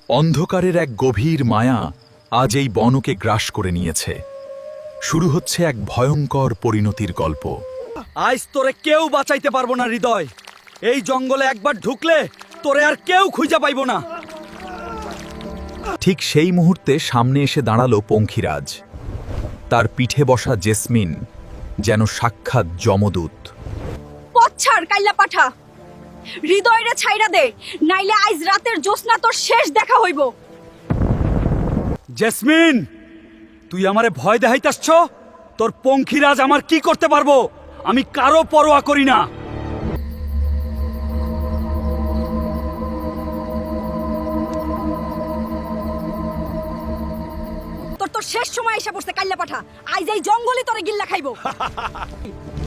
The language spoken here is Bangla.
অন্ধকারের এক গভীর মায়া আজ এই বনকে গ্রাস করে নিয়েছে। শুরু হচ্ছে এক ভয়ঙ্কর পরিণতির গল্প। আজ তোরে কেউ বাঁচাইতে পারবো না হৃদয়। এই জঙ্গলে একবার ঢুকলে তোরে আর কেউ খুঁজে পাইবো না। ঠিক সেই মুহূর্তে সামনে এসে দাঁড়ালো পঙ্খিরাজ। তার পিঠে বসা জেসমিন যেন সাক্ষাৎ যমদূত। পচ্ছার কাইলা পাঠা, হৃদয়রে ছাইরা দে, নাইলে আইজ রাতের জ্যোৎস্না তোর শেষ দেখা হইব। জেসমিন, তুই আমারে ভয় দেখাইতাছছ? তোর পঙ্খিরাজ আমার কি করতে পারবো? আমি কারো পরোয়া করি না। তোর শেষ সময় এসে পড়ছে কাইলা পাঠা। আইজ এই জঙ্গলে তোরে গিল্লা খাইবো।